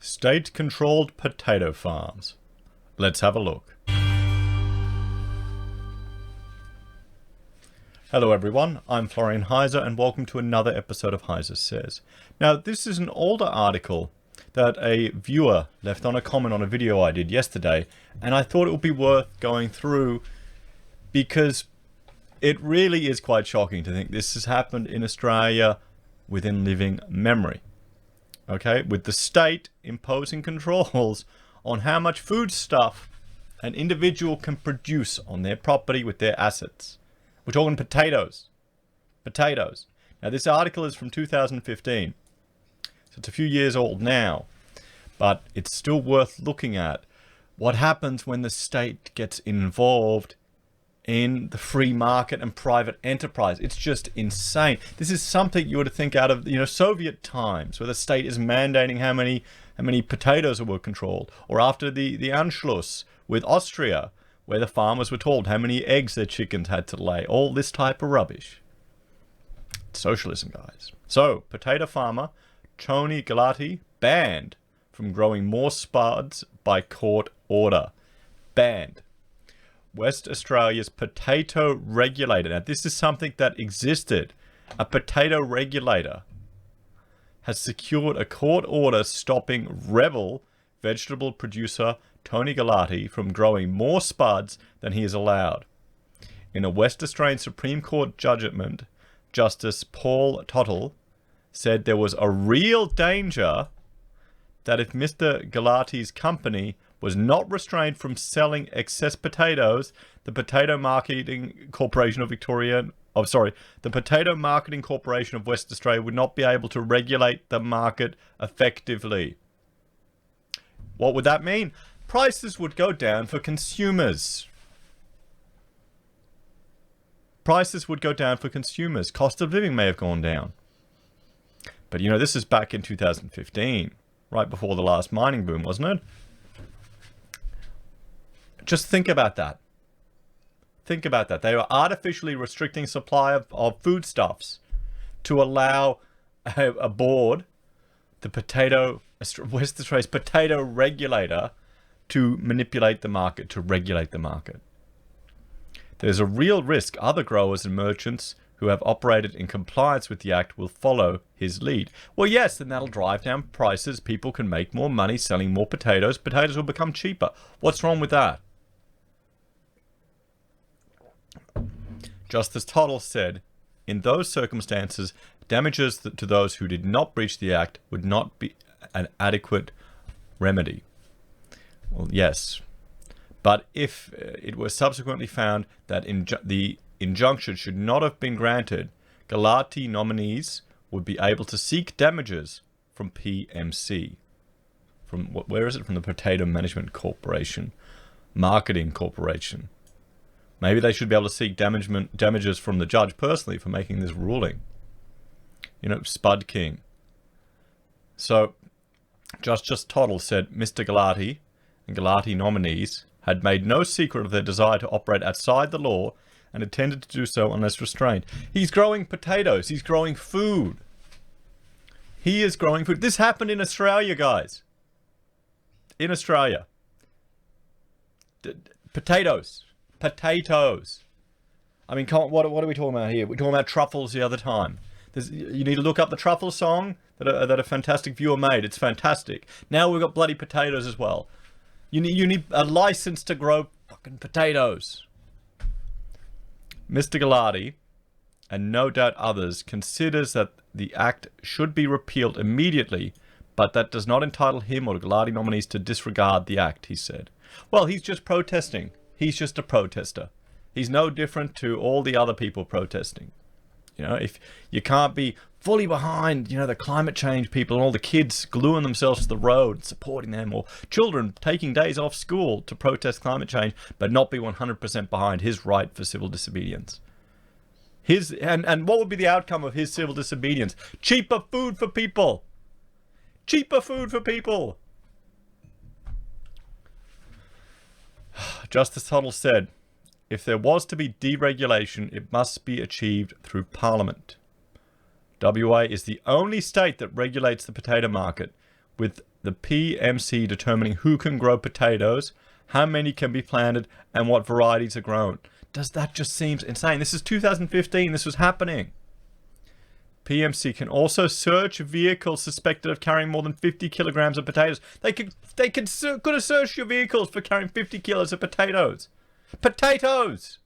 State-controlled potato farms. Let's have a look. Hello everyone, I'm Florian Heise and welcome to another episode of Heise Says. Now this is an older article that a viewer left on a comment on a video I did yesterday, and I thought it would be worth going through because it really is quite shocking to think this has happened in Australia within living memory. Okay, with the state imposing controls on how much foodstuff an individual can produce on their property with their assets. We're talking potatoes. Potatoes. Now this article is from 2015. So it's a few years old now. But it's still worth looking at. What happens when the state gets involved in the free market and private enterprise? It's just insane. This is something you would think out of, Soviet times, where the state is mandating how many potatoes were controlled. Or after the Anschluss with Austria, where the farmers were told how many eggs their chickens had to lay. All this type of rubbish. It's socialism, guys. So, potato farmer Tony Galati banned from growing more spuds by court order. Banned. West Australia's potato regulator. Now, this is something that existed. A potato regulator has secured a court order stopping rebel vegetable producer Tony Galati from growing more spuds than he is allowed. In a West Australian Supreme Court judgment, Justice Paul Tottle said there was a real danger that if Mr. Galati's company was not restrained from selling excess potatoes, the Potato Marketing Corporation of the Potato Marketing Corporation of West Australia would not be able to regulate the market effectively. What would that mean? Prices would go down for consumers. Prices would go down for consumers. Cost of living may have gone down. But this is back in 2015, right before the last mining boom, wasn't it? Just think about that. Think about that. They were artificially restricting supply of foodstuffs to allow a board, the West Australia's potato regulator, to manipulate the market, to regulate the market. There's a real risk other growers and merchants who have operated in compliance with the Act will follow his lead. Well, yes, and that'll drive down prices. People can make more money selling more potatoes. Potatoes will become cheaper. What's wrong with that? Justice Tottle said, in those circumstances, damages to those who did not breach the Act would not be an adequate remedy. Well, yes. But if it was subsequently found that the injunction should not have been granted, Galati nominees would be able to seek damages from PMC. Where is it? From the Potato Management Corporation. Marketing Corporation. Maybe they should be able to seek damages from the judge personally for making this ruling. Spud King. So, Justice Tottle said Mr. Galati and Galati nominees had made no secret of their desire to operate outside the law and intended to do so unless restrained. He's growing potatoes. He's growing food. He is growing food. This happened in Australia, guys. In Australia. Potatoes. Potatoes. I mean, what are we talking about here? We're talking about truffles the other time. You need to look up the truffle song that a fantastic viewer made. It's fantastic. Now we've got bloody potatoes as well. You need a license to grow fucking potatoes. Mr. Galati, and no doubt others, considers that the Act should be repealed immediately, but that does not entitle him or the Galati nominees to disregard the Act, he said. Well, he's just protesting. He's just a protester. He's no different to all the other people protesting. If you can't be fully behind, the climate change people and all the kids gluing themselves to the road, supporting them, or children taking days off school to protest climate change, but not be 100% behind his right for civil disobedience. And what would be the outcome of his civil disobedience? Cheaper food for people. Cheaper food for people. Justice Tottle said, if there was to be deregulation, it must be achieved through Parliament. WA is the only state that regulates the potato market, with the PMC determining who can grow potatoes, how many can be planted, and what varieties are grown. Does that just seems insane? This is 2015. This was happening. PMC can also search vehicles suspected of carrying more than 50 kilograms of potatoes. They could have searched your vehicles for carrying 50 kilos of potatoes. Potatoes!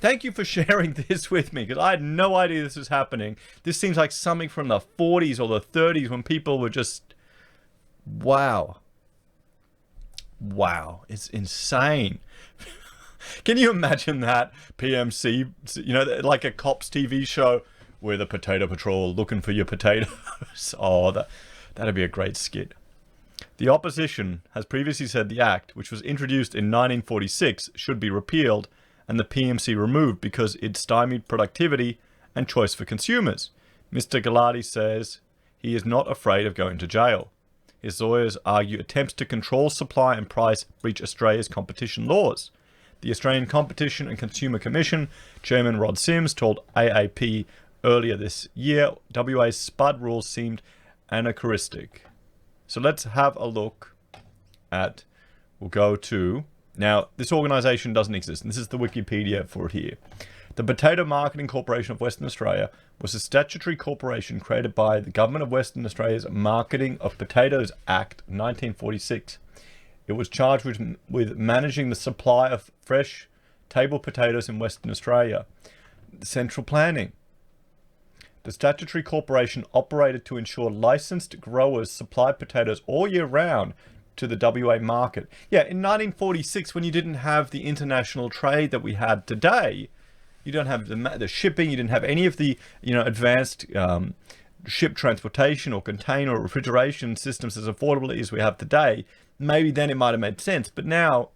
Thank you for sharing this with me, because I had no idea this was happening. This seems like something from the 40s or the 30s when people were just... Wow. Wow. It's insane. Can you imagine that? PMC, you know, like a cops TV show with a potato patrol looking for your potatoes. Oh, that'd be a great skit. The opposition has previously said the act, which was introduced in 1946, should be repealed and the PMC removed because it stymied productivity and choice for consumers. Mr. Galati says he is not afraid of going to jail. His lawyers argue attempts to control supply and price breach Australia's competition laws. The Australian Competition and Consumer Commission Chairman Rod Sims told AAP earlier this year WA's SPUD rules seemed anachronistic. So let's have a look at, we'll go to, now this organisation doesn't exist, and this is the Wikipedia for it here. The Potato Marketing Corporation of Western Australia was a statutory corporation created by the Government of Western Australia's Marketing of Potatoes Act 1946. It was charged with managing the supply of fresh table potatoes in Western Australia. Central planning. The statutory corporation operated to ensure licensed growers supplied potatoes all year round to the WA market. Yeah, in 1946, when you didn't have the international trade that we had today, you don't have the shipping, you didn't have any of the, you know, advanced ship transportation or container or refrigeration systems as affordable as we have today. Maybe then it might have made sense, but now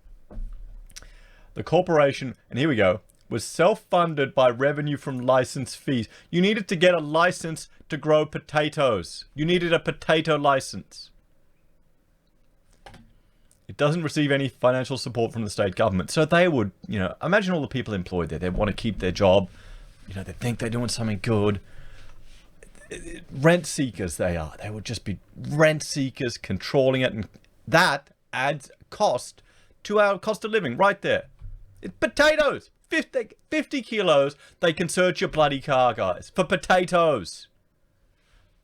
the corporation, and here we go, was self-funded by revenue from license fees. You needed to get a license to grow potatoes. You needed a potato license. It doesn't receive any financial support from the state government. So they would, you know, imagine all the people employed there. They want to keep their job. You know, they think they're doing something good. Rent seekers they are. They would just be rent seekers, controlling it, and that adds cost to our cost of living right there. Potatoes, 50 kilos, they can search your bloody car, guys, for potatoes.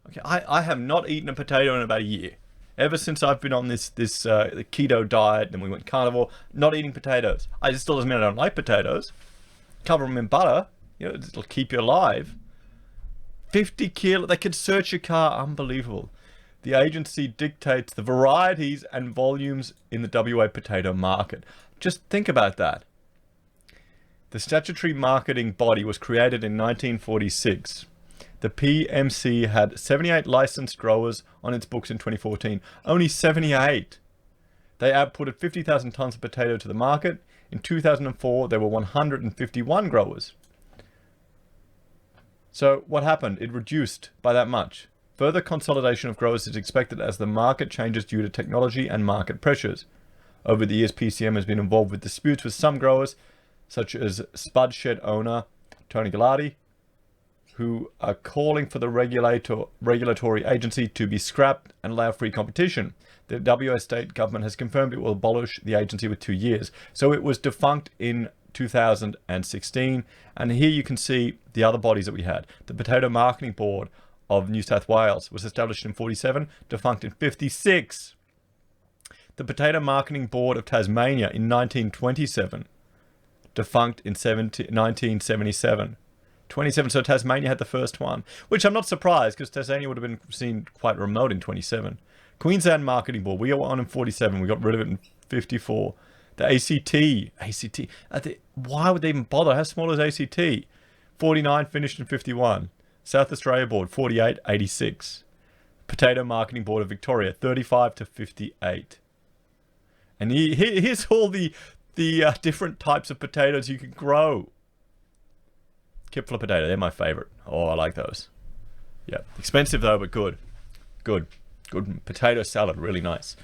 Okay, I have not eaten a potato in about a year. Ever since I've been on this the keto diet, and we went carnivore, not eating potatoes. It still doesn't mean I don't like potatoes. Cover them in butter, you know, it'll keep you alive. 50 kilos, they could search your car, unbelievable. The agency dictates the varieties and volumes in the WA potato market. Just think about that. The statutory marketing body was created in 1946. The PMC had 78 licensed growers on its books in 2014. Only 78. They outputted 50,000 tonnes of potato to the market. In 2004, there were 151 growers. So what happened? It reduced by that much. Further consolidation of growers is expected as the market changes due to technology and market pressures. Over the years, PCM has been involved with disputes with some growers, such as Spud Shed owner Tony Galati, who are calling for the regulatory agency to be scrapped and allow free competition. The WA state government has confirmed it will abolish the agency with 2 years. So it was defunct in 2016. And here you can see the other bodies that we had. The Potato Marketing Board of New South Wales was established in 47, defunct in 56. The Potato Marketing Board of Tasmania in 1927, defunct in 1977. 27, so Tasmania had the first one, which I'm not surprised because Tasmania would have been seen quite remote in 27. Queensland Marketing Board, we got one in 47, we got rid of it in 54. The ACT, why would they even bother? How small is ACT? 49, finished in 51. South Australia Board, 48, 86. Potato Marketing Board of Victoria, 35 to 58. And here's all the different types of potatoes you can grow. Kipfler potato, they're my favorite. Oh, I like those. Yeah, expensive though, but good. Good potato salad, really nice.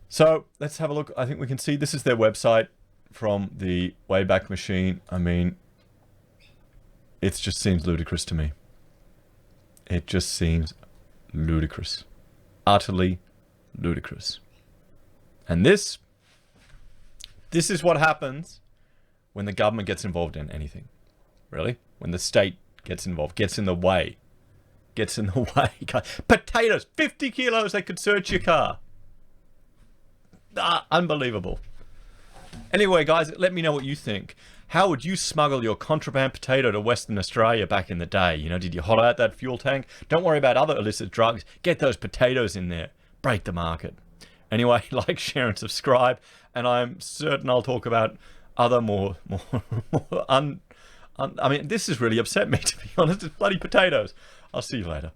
So let's have a look. I think we can see this is their website from the Wayback Machine. I mean, it just seems ludicrous to me. It just seems Ludicrous. Utterly ludicrous. And this is what happens when the government gets involved in anything. Really? When the state gets involved, gets in the way. Gets in the way. Potatoes, 50 kilos, they could search your car. Unbelievable. Anyway, guys, let me know what you think. How would you smuggle your contraband potato to Western Australia back in the day? You know, did you hollow out that fuel tank? Don't worry about other illicit drugs. Get those potatoes in there. Break the market. Anyway, like, share, and subscribe. And I'm certain I'll talk about other I mean, this has really upset me, to be honest. It's bloody potatoes. I'll see you later.